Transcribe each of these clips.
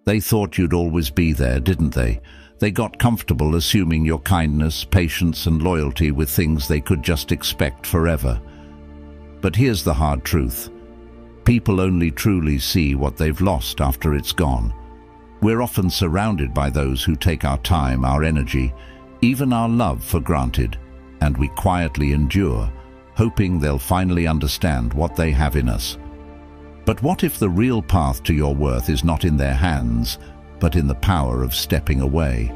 They thought you'd always be there, didn't they? They got comfortable assuming your kindness, patience, and loyalty with things they could just expect forever. But here's the hard truth. People only truly see what they've lost after it's gone. We're often surrounded by those who take our time, our energy, even our love for granted, and we quietly endure, hoping they'll finally understand what they have in us. But what if the real path to your worth is not in their hands, but in the power of stepping away?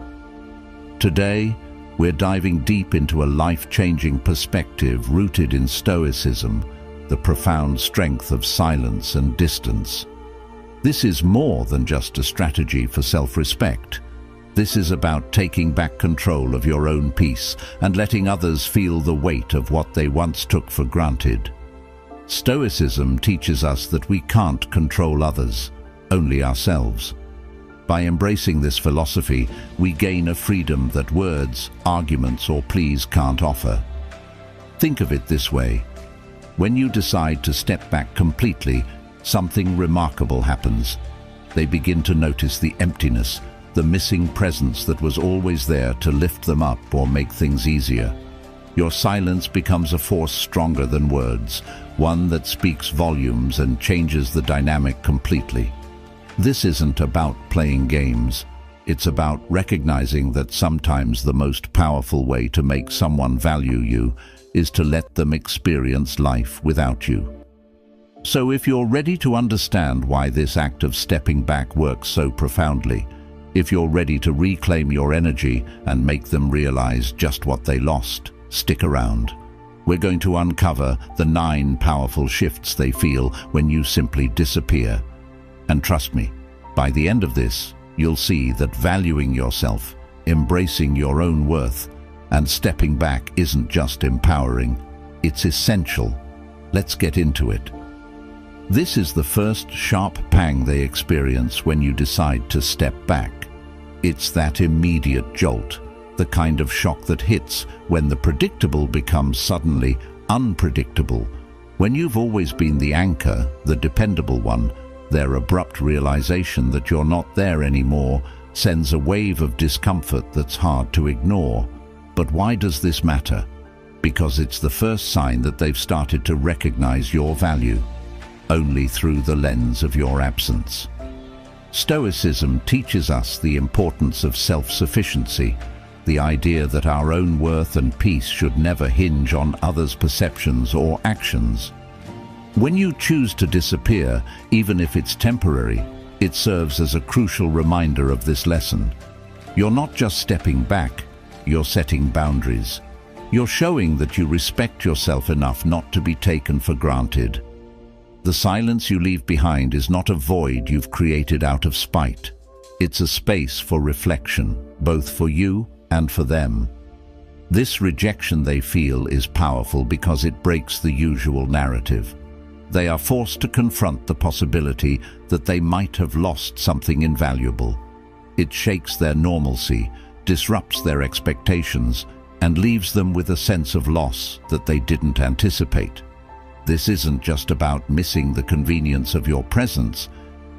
Today, we're diving deep into a life-changing perspective rooted in Stoicism, the profound strength of silence and distance. This is more than just a strategy for self-respect. This is about taking back control of your own peace and letting others feel the weight of what they once took for granted. Stoicism teaches us that we can't control others, only ourselves. By embracing this philosophy, we gain a freedom that words, arguments, or pleas can't offer. Think of it this way. When you decide to step back completely, something remarkable happens. They begin to notice the emptiness, the missing presence that was always there to lift them up or make things easier. Your silence becomes a force stronger than words, one that speaks volumes and changes the dynamic completely. This isn't about playing games. It's about recognizing that sometimes the most powerful way to make someone value you is to let them experience life without you. So if you're ready to understand why this act of stepping back works so profoundly, if you're ready to reclaim your energy and make them realize just what they lost, stick around. We're going to uncover the 9 powerful shifts they feel when you simply disappear. And trust me, by the end of this, you'll see that valuing yourself, embracing your own worth, and stepping back isn't just empowering, it's essential. Let's get into it. This is the first sharp pang they experience when you decide to step back. It's that immediate jolt, the kind of shock that hits when the predictable becomes suddenly unpredictable. When you've always been the anchor, the dependable one, their abrupt realization that you're not there anymore sends a wave of discomfort that's hard to ignore. But why does this matter? Because it's the first sign that they've started to recognize your value, only through the lens of your absence. Stoicism teaches us the importance of self-sufficiency, the idea that our own worth and peace should never hinge on others' perceptions or actions. When you choose to disappear, even if it's temporary, it serves as a crucial reminder of this lesson. You're not just stepping back, you're setting boundaries. You're showing that you respect yourself enough not to be taken for granted. The silence you leave behind is not a void you've created out of spite. It's a space for reflection, both for you and for them. This rejection they feel is powerful because it breaks the usual narrative. They are forced to confront the possibility that they might have lost something invaluable. It shakes their normalcy, disrupts their expectations, and leaves them with a sense of loss that they didn't anticipate. This isn't just about missing the convenience of your presence.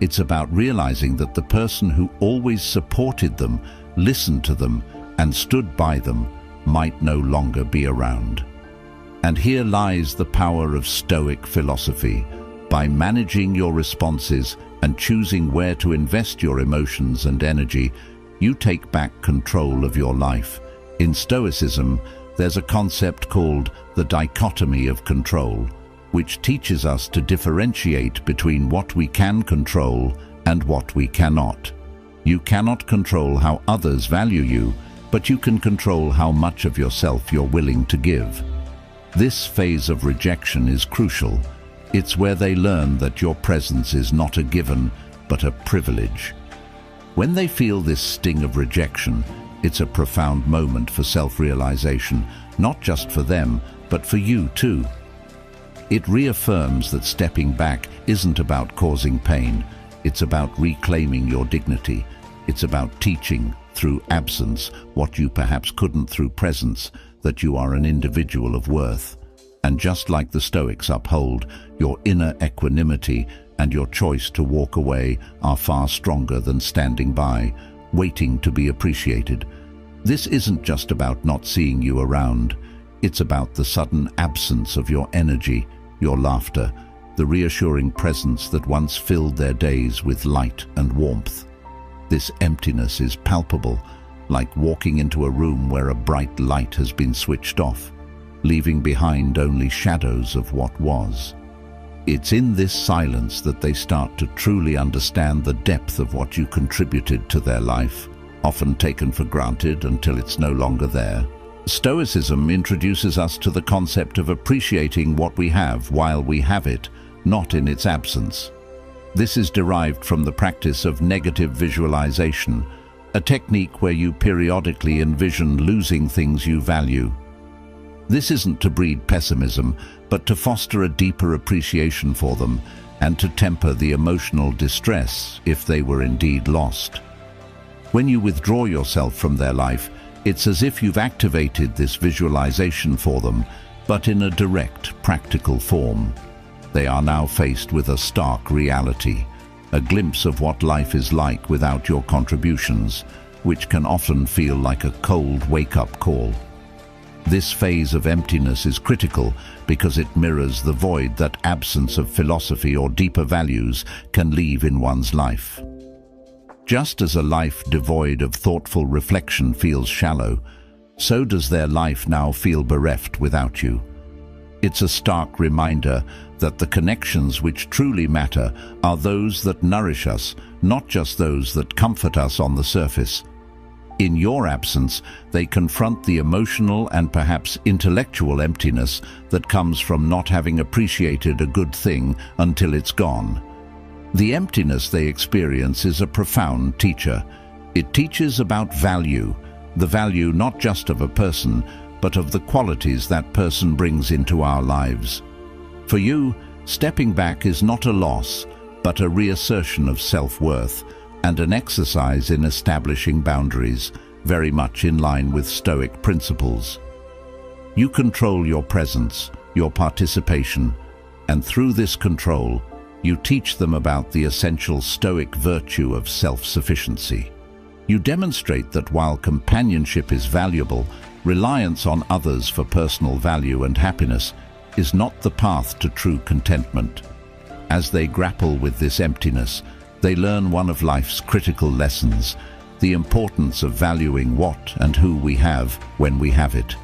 It's about realizing that the person who always supported them, listened to them, and stood by them might no longer be around. And here lies the power of Stoic philosophy. By managing your responses and choosing where to invest your emotions and energy, you take back control of your life. In Stoicism, there's a concept called the dichotomy of control, which teaches us to differentiate between what we can control and what we cannot. You cannot control how others value you, but you can control how much of yourself you're willing to give. This phase of rejection is crucial. It's where they learn that your presence is not a given, but a privilege. When they feel this sting of rejection, it's a profound moment for self-realization, not just for them, but for you too. It reaffirms that stepping back isn't about causing pain. It's about reclaiming your dignity. It's about teaching, through absence, what you perhaps couldn't through presence, that you are an individual of worth. And just like the Stoics uphold your inner equanimity and your choice to walk away are far stronger than standing by, waiting to be appreciated. This isn't just about not seeing you around. It's about the sudden absence of your energy, your laughter, the reassuring presence that once filled their days with light and warmth. This emptiness is palpable, like walking into a room where a bright light has been switched off, leaving behind only shadows of what was. It's in this silence that they start to truly understand the depth of what you contributed to their life, often taken for granted until it's no longer there. Stoicism introduces us to the concept of appreciating what we have while we have it, not in its absence. This is derived from the practice of negative visualization, a technique where you periodically envision losing things you value. This isn't to breed pessimism, but to foster a deeper appreciation for them and to temper the emotional distress if they were indeed lost. When you withdraw yourself from their life, it's as if you've activated this visualization for them, but in a direct, practical form. They are now faced with a stark reality, a glimpse of what life is like without your contributions, which can often feel like a cold wake-up call. This phase of emptiness is critical because it mirrors the void that absence of philosophy or deeper values can leave in one's life. Just as a life devoid of thoughtful reflection feels shallow, so does their life now feel bereft without you. It's a stark reminder that the connections which truly matter are those that nourish us, not just those that comfort us on the surface. In your absence, they confront the emotional and perhaps intellectual emptiness that comes from not having appreciated a good thing until it's gone. The emptiness they experience is a profound teacher. It teaches about value, the value not just of a person, but of the qualities that person brings into our lives. For you, stepping back is not a loss, but a reassertion of self-worth and an exercise in establishing boundaries, very much in line with Stoic principles. You control your presence, your participation, and through this control, you teach them about the essential Stoic virtue of self-sufficiency. You demonstrate that while companionship is valuable, reliance on others for personal value and happiness is not the path to true contentment. As they grapple with this emptiness, they learn one of life's critical lessons, the importance of valuing what and who we have when we have it.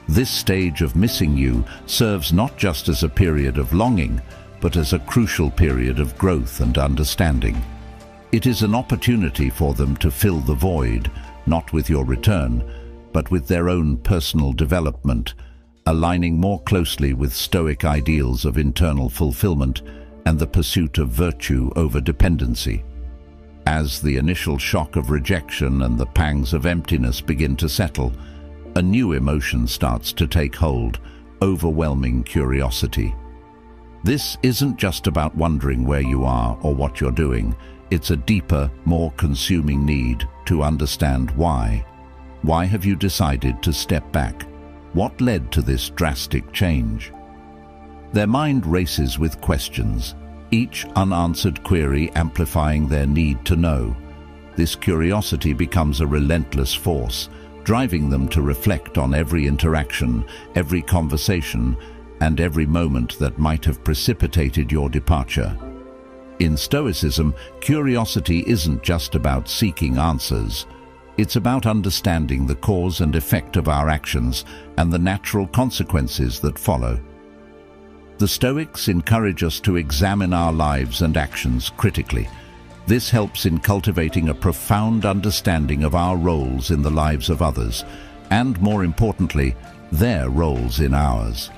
This stage of missing you serves not just as a period of longing, but as a crucial period of growth and understanding. It is an opportunity for them to fill the void, not with your return, but with their own personal development, aligning more closely with Stoic ideals of internal fulfillment and the pursuit of virtue over dependency. As the initial shock of rejection and the pangs of emptiness begin to settle, a new emotion starts to take hold, overwhelming curiosity. This isn't just about wondering where you are or what you're doing. It's a deeper, more consuming need to understand why. Why have you decided to step back? What led to this drastic change? Their mind races with questions, each unanswered query amplifying their need to know. This curiosity becomes a relentless force, driving them to reflect on every interaction, every conversation, and every moment that might have precipitated your departure. In Stoicism, curiosity isn't just about seeking answers. It's about understanding the cause and effect of our actions and the natural consequences that follow. The Stoics encourage us to examine our lives and actions critically. This helps in cultivating a profound understanding of our roles in the lives of others, and more importantly, their roles in ours.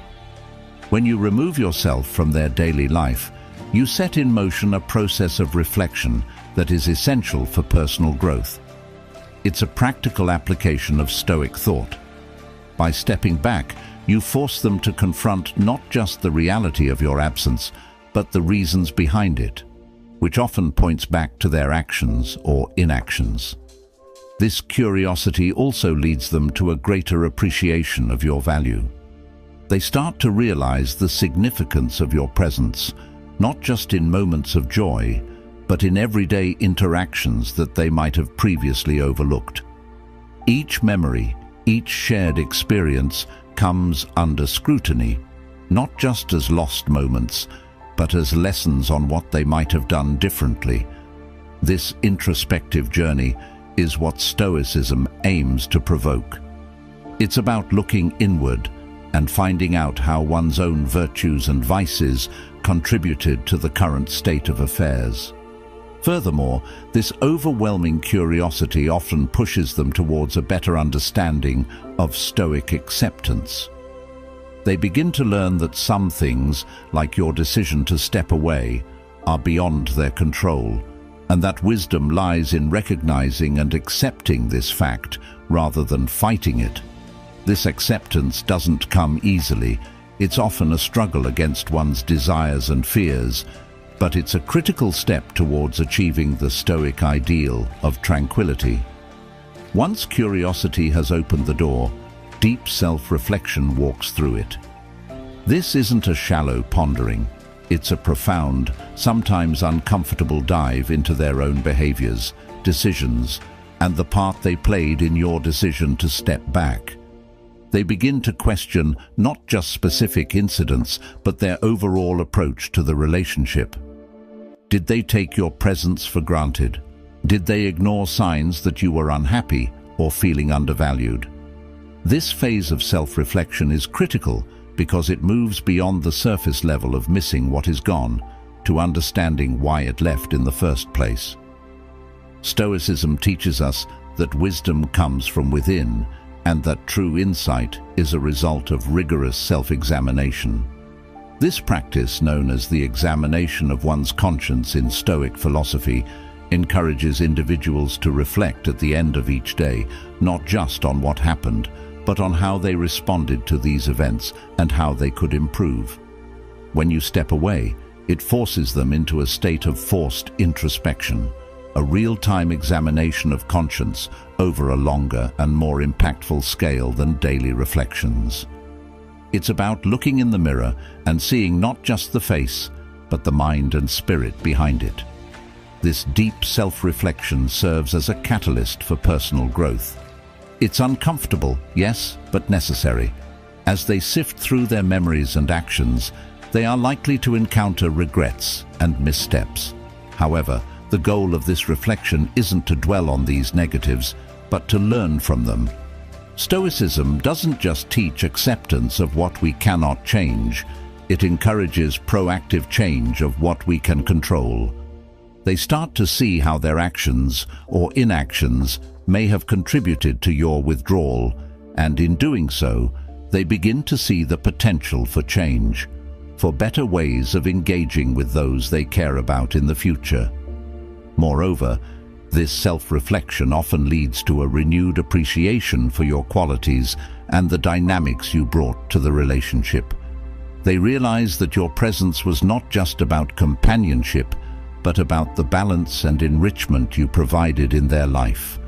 When you remove yourself from their daily life, you set in motion a process of reflection that is essential for personal growth. It's a practical application of Stoic thought. By stepping back, you force them to confront not just the reality of your absence, but the reasons behind it, which often points back to their actions or inactions. This curiosity also leads them to a greater appreciation of your value. They start to realize the significance of your presence, not just in moments of joy, but in everyday interactions that they might have previously overlooked. Each memory, each shared experience comes under scrutiny, not just as lost moments, but as lessons on what they might have done differently. This introspective journey is what Stoicism aims to provoke. It's about looking inward and finding out how one's own virtues and vices contributed to the current state of affairs. Furthermore, this overwhelming curiosity often pushes them towards a better understanding of Stoic acceptance. They begin to learn that some things, like your decision to step away, are beyond their control, and that wisdom lies in recognizing and accepting this fact rather than fighting it. This acceptance doesn't come easily. It's often a struggle against one's desires and fears, but it's a critical step towards achieving the Stoic ideal of tranquility. Once curiosity has opened the door, deep self-reflection walks through it. This isn't a shallow pondering. It's a profound, sometimes uncomfortable dive into their own behaviors, decisions, and the part they played in your decision to step back. They begin to question not just specific incidents, but their overall approach to the relationship. Did they take your presence for granted? Did they ignore signs that you were unhappy or feeling undervalued? This phase of self-reflection is critical because it moves beyond the surface level of missing what is gone to understanding why it left in the first place. Stoicism teaches us that wisdom comes from within and that true insight is a result of rigorous self-examination. This practice, known as the examination of one's conscience in Stoic philosophy, encourages individuals to reflect at the end of each day, not just on what happened, but on how they responded to these events and how they could improve. When you step away, it forces them into a state of forced introspection, a real-time examination of conscience over a longer and more impactful scale than daily reflections. It's about looking in the mirror and seeing not just the face, but the mind and spirit behind it. This deep self-reflection serves as a catalyst for personal growth. It's uncomfortable, yes, but necessary. As they sift through their memories and actions, they are likely to encounter regrets and missteps. However, the goal of this reflection isn't to dwell on these negatives, but to learn from them. Stoicism doesn't just teach acceptance of what we cannot change, it encourages proactive change of what we can control. They start to see how their actions or inactions may have contributed to your withdrawal, and in doing so, they begin to see the potential for change, for better ways of engaging with those they care about in the future. Moreover, this self-reflection often leads to a renewed appreciation for your qualities and the dynamics you brought to the relationship. They realize that your presence was not just about companionship, but about the balance and enrichment you provided in their life.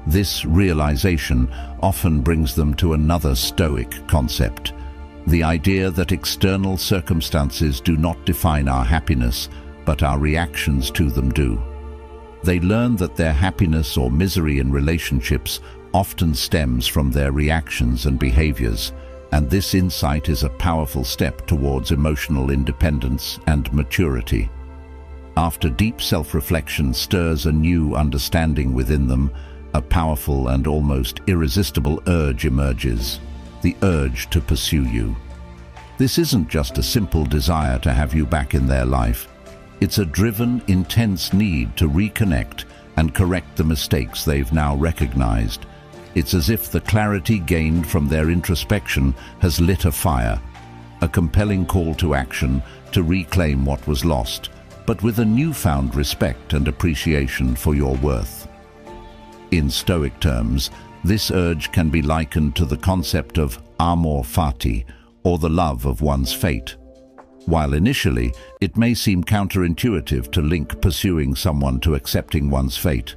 This realization often brings them to another Stoic concept, the idea that external circumstances do not define our happiness, but our reactions to them do. They learn that their happiness or misery in relationships often stems from their reactions and behaviors, and this insight is a powerful step towards emotional independence and maturity. After deep self-reflection stirs a new understanding within them, a powerful and almost irresistible urge emerges, the urge to pursue you. This isn't just a simple desire to have you back in their life. It's a driven, intense need to reconnect and correct the mistakes they've now recognized. It's as if the clarity gained from their introspection has lit a fire, a compelling call to action to reclaim what was lost, but with a newfound respect and appreciation for your worth. In Stoic terms, this urge can be likened to the concept of amor fati, or the love of one's fate. While initially, it may seem counterintuitive to link pursuing someone to accepting one's fate,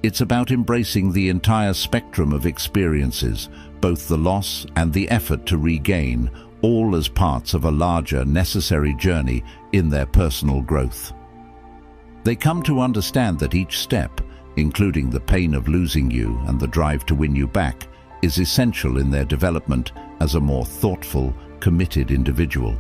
it's about embracing the entire spectrum of experiences, both the loss and the effort to regain, all as parts of a larger, necessary journey in their personal growth. They come to understand that each step, including the pain of losing you and the drive to win you back, is essential in their development as a more thoughtful, committed individual.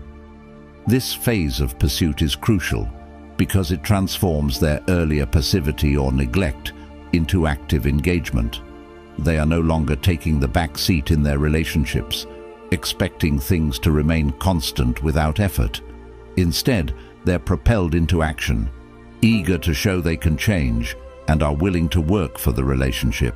This phase of pursuit is crucial because it transforms their earlier passivity or neglect into active engagement. They are no longer taking the back seat in their relationships, expecting things to remain constant without effort. Instead, they're propelled into action, eager to show they can change and are willing to work for the relationship.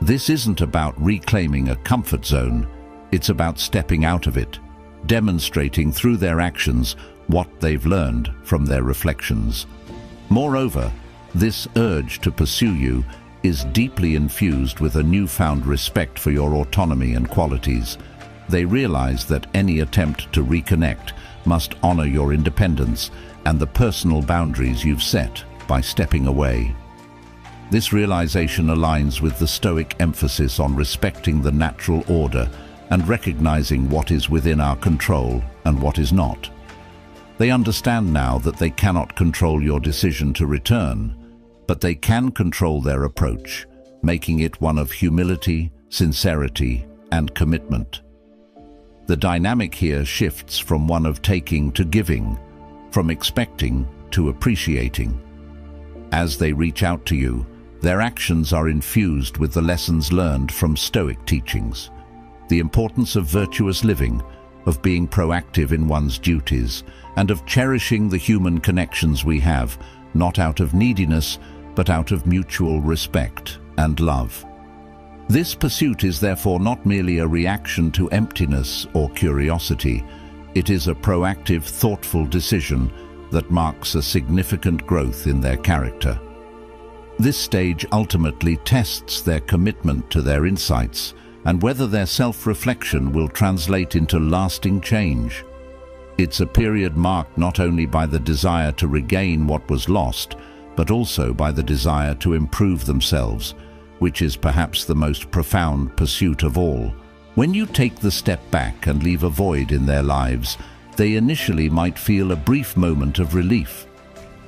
This isn't about reclaiming a comfort zone, it's about stepping out of it, demonstrating through their actions what they've learned from their reflections. Moreover, this urge to pursue you is deeply infused with a newfound respect for your autonomy and qualities. They realize that any attempt to reconnect must honor your independence and the personal boundaries you've set by stepping away. This realization aligns with the Stoic emphasis on respecting the natural order and recognizing what is within our control and what is not. They understand now that they cannot control your decision to return, but they can control their approach, making it one of humility, sincerity, and commitment. The dynamic here shifts from one of taking to giving, from expecting to appreciating. As they reach out to you, their actions are infused with the lessons learned from Stoic teachings. The importance of virtuous living, of being proactive in one's duties, and of cherishing the human connections we have, not out of neediness, but out of mutual respect and love. This pursuit is therefore not merely a reaction to emptiness or curiosity. It is a proactive, thoughtful decision that marks a significant growth in their character. This stage ultimately tests their commitment to their insights and whether their self-reflection will translate into lasting change. It's a period marked not only by the desire to regain what was lost, but also by the desire to improve themselves, which is perhaps the most profound pursuit of all. When you take the step back and leave a void in their lives, they initially might feel a brief moment of relief.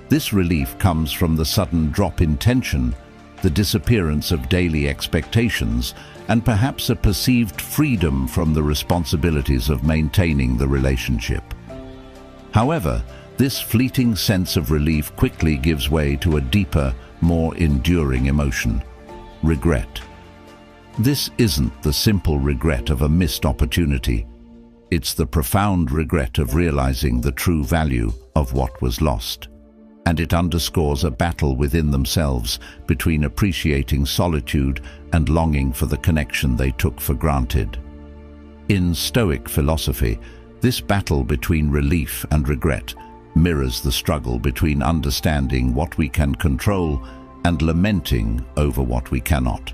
This relief comes from the sudden drop in tension, the disappearance of daily expectations, and perhaps a perceived freedom from the responsibilities of maintaining the relationship. However, this fleeting sense of relief quickly gives way to a deeper, more enduring emotion: regret. This isn't the simple regret of a missed opportunity. It's the profound regret of realizing the true value of what was lost. And it underscores a battle within themselves between appreciating solitude and longing for the connection they took for granted. In Stoic philosophy, this battle between relief and regret mirrors the struggle between understanding what we can control and lamenting over what we cannot.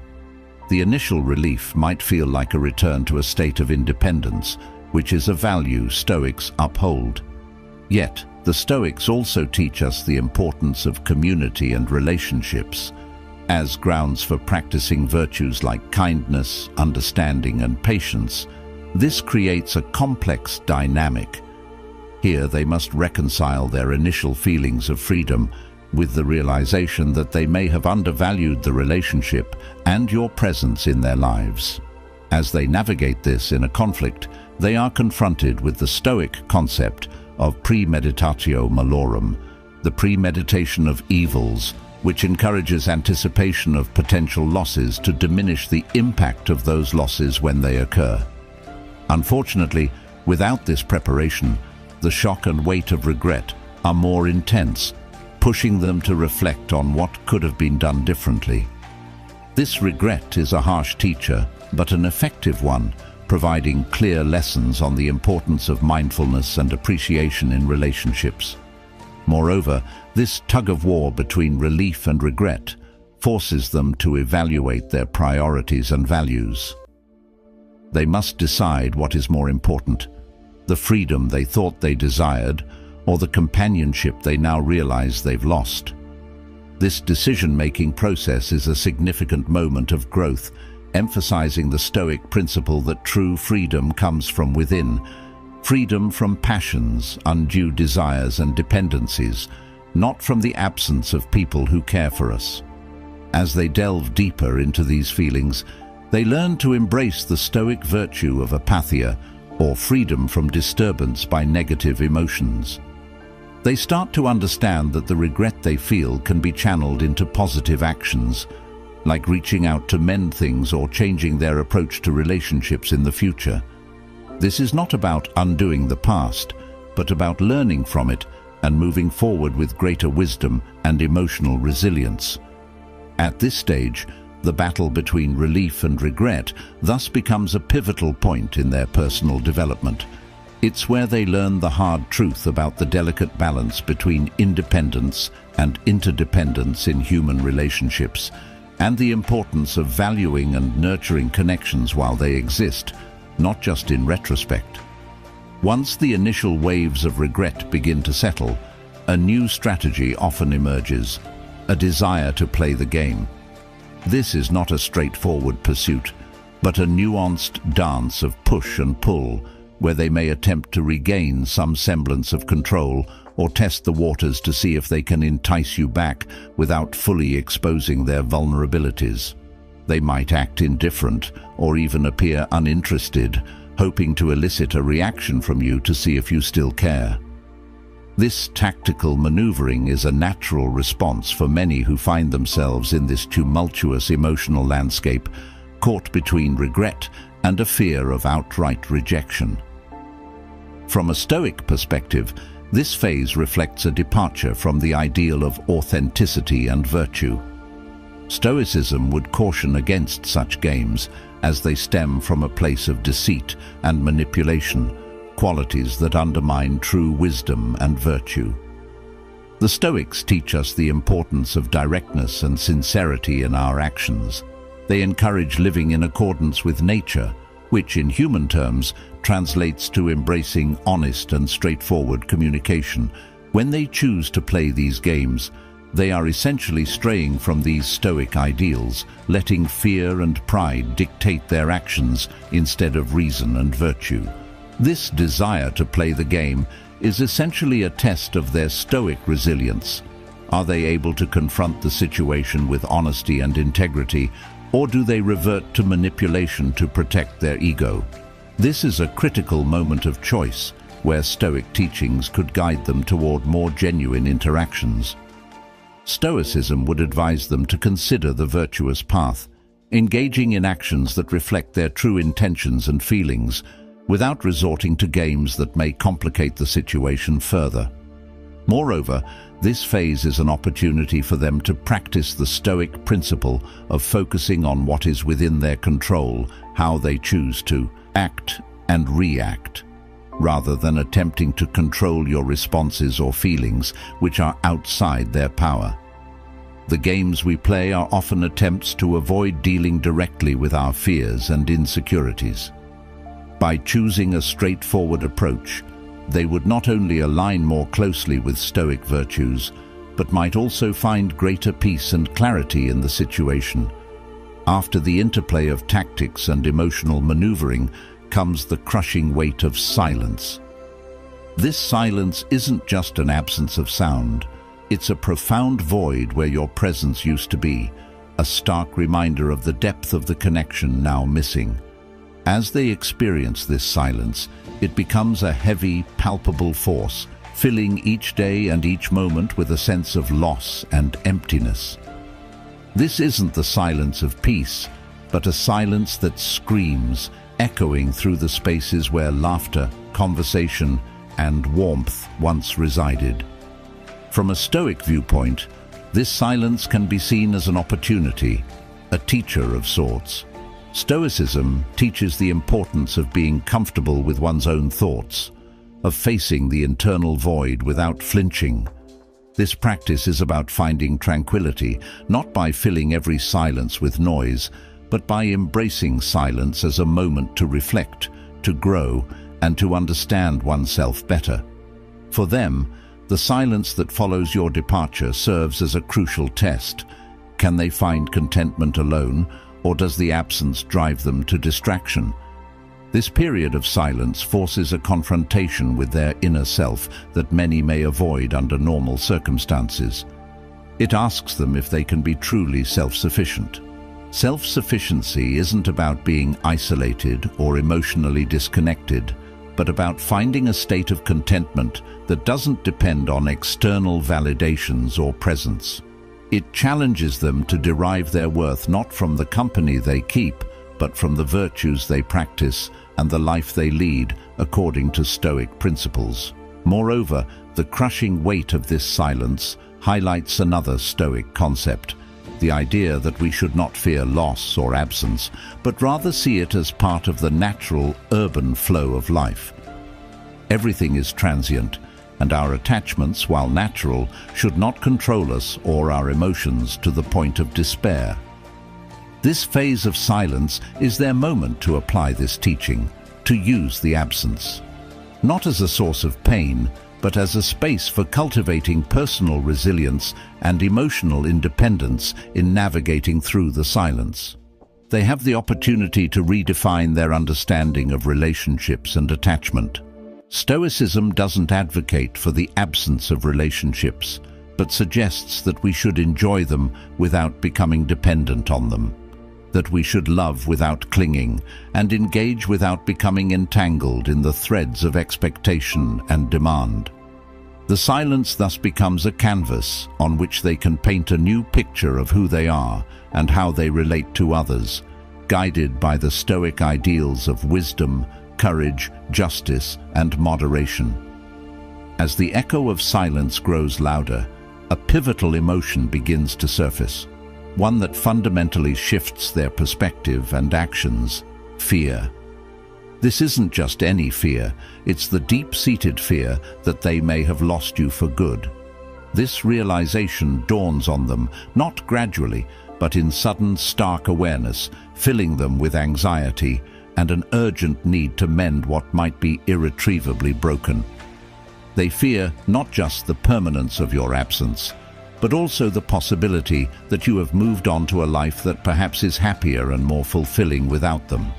The initial relief might feel like a return to a state of independence, which is a value Stoics uphold. Yet, the Stoics also teach us the importance of community and relationships as grounds for practicing virtues like kindness, understanding, and patience. This creates a complex dynamic. Here they must reconcile their initial feelings of freedom with the realization that they may have undervalued the relationship and your presence in their lives. As they navigate this in a conflict, they are confronted with the Stoic concept of premeditatio malorum, the premeditation of evils, which encourages anticipation of potential losses to diminish the impact of those losses when they occur. Unfortunately, without this preparation, the shock and weight of regret are more intense, pushing them to reflect on what could have been done differently. This regret is a harsh teacher, but an effective one, providing clear lessons on the importance of mindfulness and appreciation in relationships. Moreover, this tug-of-war between relief and regret forces them to evaluate their priorities and values. They must decide what is more important: the freedom they thought they desired, or the companionship they now realize they've lost. This decision-making process is a significant moment of growth, emphasizing the Stoic principle that true freedom comes from within freedom from passions, undue desires and dependencies, not from the absence of people who care for us. As they delve deeper into these feelings, they learn to embrace the Stoic virtue of apatheia, or freedom from disturbance by negative emotions. They start to understand that the regret they feel can be channeled into positive actions, like reaching out to mend things or changing their approach to relationships in the future. This is not about undoing the past, but about learning from it and moving forward with greater wisdom and emotional resilience. At this stage, the battle between relief and regret thus becomes a pivotal point in their personal development. It's where they learn the hard truth about the delicate balance between independence and interdependence in human relationships, and the importance of valuing and nurturing connections while they exist, not just in retrospect. Once the initial waves of regret begin to settle, a new strategy often emerges, a desire to play the game. This is not a straightforward pursuit, but a nuanced dance of push and pull, where they may attempt to regain some semblance of control or test the waters to see if they can entice you back without fully exposing their vulnerabilities. They might act indifferent or even appear uninterested, hoping to elicit a reaction from you to see if you still care. This tactical maneuvering is a natural response for many who find themselves in this tumultuous emotional landscape, caught between regret and a fear of outright rejection. From a Stoic perspective, this phase reflects a departure from the ideal of authenticity and virtue. Stoicism would caution against such games, as they stem from a place of deceit and manipulation, qualities that undermine true wisdom and virtue. The Stoics teach us the importance of directness and sincerity in our actions. They encourage living in accordance with nature, which in human terms translates to embracing honest and straightforward communication. When they choose to play these games, they are essentially straying from these Stoic ideals, letting fear and pride dictate their actions instead of reason and virtue. This desire to play the game is essentially a test of their Stoic resilience. Are they able to confront the situation with honesty and integrity, or do they revert to manipulation to protect their ego? This is a critical moment of choice, where Stoic teachings could guide them toward more genuine interactions. Stoicism would advise them to consider the virtuous path, engaging in actions that reflect their true intentions and feelings, without resorting to games that may complicate the situation further. Moreover, this phase is an opportunity for them to practice the Stoic principle of focusing on what is within their control, how they choose to act and react, rather than attempting to control your responses or feelings which are outside their power. The games we play are often attempts to avoid dealing directly with our fears and insecurities. By choosing a straightforward approach, they would not only align more closely with Stoic virtues, but might also find greater peace and clarity in the situation. After the interplay of tactics and emotional maneuvering comes the crushing weight of silence. This silence isn't just an absence of sound, it's a profound void where your presence used to be, a stark reminder of the depth of the connection now missing. As they experience this silence, it becomes a heavy, palpable force, filling each day and each moment with a sense of loss and emptiness. This isn't the silence of peace, but a silence that screams, echoing through the spaces where laughter, conversation, and warmth once resided. From a Stoic viewpoint, this silence can be seen as an opportunity, a teacher of sorts. Stoicism teaches the importance of being comfortable with one's own thoughts, of facing the internal void without flinching. This practice is about finding tranquility, not by filling every silence with noise, but by embracing silence as a moment to reflect, to grow, and to understand oneself better. For them, the silence that follows your departure serves as a crucial test. Can they find contentment alone, or does the absence drive them to distraction? This period of silence forces a confrontation with their inner self that many may avoid under normal circumstances. It asks them if they can be truly self-sufficient. Self-sufficiency isn't about being isolated or emotionally disconnected, but about finding a state of contentment that doesn't depend on external validations or presence. It challenges them to derive their worth not from the company they keep, but from the virtues they practice and the life they lead according to Stoic principles. Moreover, the crushing weight of this silence highlights another Stoic concept, the idea that we should not fear loss or absence, but rather see it as part of the natural urban flow of life. Everything is transient, and our attachments, while natural, should not control us or our emotions to the point of despair. This phase of silence is their moment to apply this teaching, to use the absence, not as a source of pain, but as a space for cultivating personal resilience and emotional independence in navigating through the silence. They have the opportunity to redefine their understanding of relationships and attachment. Stoicism doesn't advocate for the absence of relationships, but suggests that we should enjoy them without becoming dependent on them, that we should love without clinging and engage without becoming entangled in the threads of expectation and demand. The silence thus becomes a canvas on which they can paint a new picture of who they are and how they relate to others, guided by the Stoic ideals of wisdom, courage, justice, and moderation. As the echo of silence grows louder, a pivotal emotion begins to surface, one that fundamentally shifts their perspective and actions: fear. This isn't just any fear, it's the deep-seated fear that they may have lost you for good. This realization dawns on them, not gradually, but in sudden, stark awareness, filling them with anxiety and an urgent need to mend what might be irretrievably broken. They fear not just the permanence of your absence, but also the possibility that you have moved on to a life that perhaps is happier and more fulfilling without them.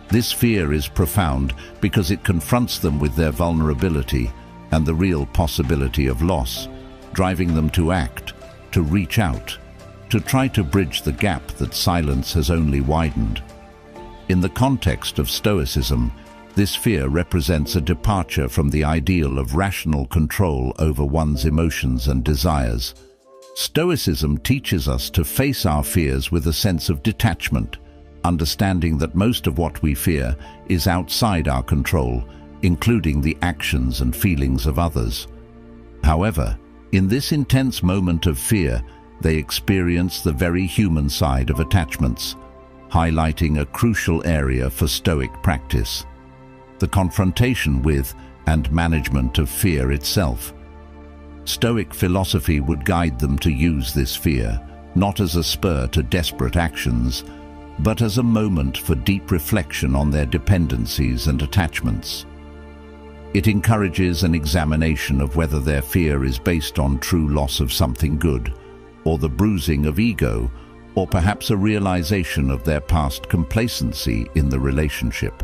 This fear is profound because it confronts them with their vulnerability and the real possibility of loss, driving them to act, to reach out, to try to bridge the gap that silence has only widened. In the context of Stoicism, this fear represents a departure from the ideal of rational control over one's emotions and desires. Stoicism teaches us to face our fears with a sense of detachment, understanding that most of what we fear is outside our control, including the actions and feelings of others. However, in this intense moment of fear, they experience the very human side of attachments, highlighting a crucial area for Stoic practice: the confrontation with and management of fear itself. Stoic philosophy would guide them to use this fear, not as a spur to desperate actions, but as a moment for deep reflection on their dependencies and attachments. It encourages an examination of whether their fear is based on true loss of something good, or the bruising of ego, or perhaps a realization of their past complacency in the relationship.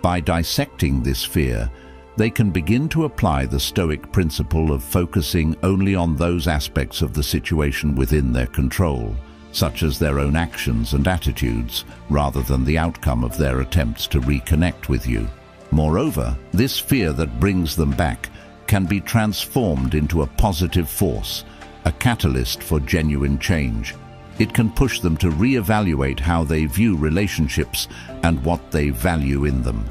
By dissecting this fear, they can begin to apply the Stoic principle of focusing only on those aspects of the situation within their control, such as their own actions and attitudes, rather than the outcome of their attempts to reconnect with you. Moreover, this fear that brings them back can be transformed into a positive force, a catalyst for genuine change. It can push them to reevaluate how they view relationships and what they value in them.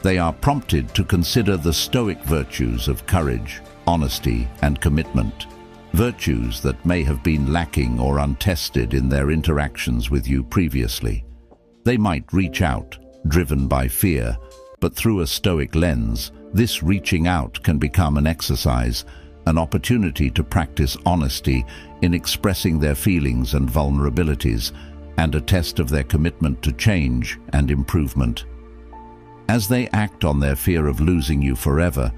They are prompted to consider the Stoic virtues of courage, honesty, and commitment, virtues that may have been lacking or untested in their interactions with you previously. They might reach out, driven by fear, but through a Stoic lens, this reaching out can become an exercise, an opportunity to practice honesty in expressing their feelings and vulnerabilities, and a test of their commitment to change and improvement. As they act on their fear of losing you forever,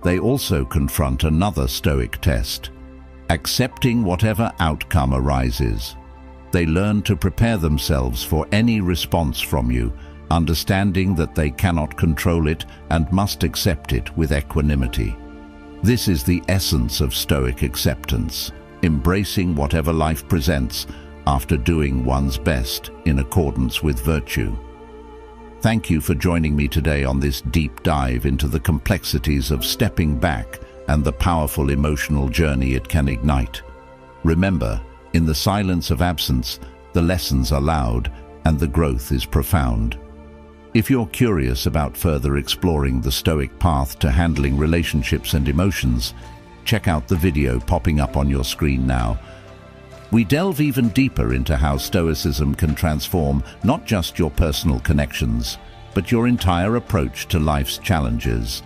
they also confront another Stoic test: accepting whatever outcome arises. They learn to prepare themselves for any response from you, understanding that they cannot control it and must accept it with equanimity. This is the essence of Stoic acceptance, embracing whatever life presents after doing one's best in accordance with virtue. Thank you for joining me today on this deep dive into the complexities of stepping back and the powerful emotional journey it can ignite. Remember, in the silence of absence, the lessons are loud and the growth is profound. If you're curious about further exploring the Stoic path to handling relationships and emotions, check out the video popping up on your screen now. We delve even deeper into how Stoicism can transform not just your personal connections, but your entire approach to life's challenges.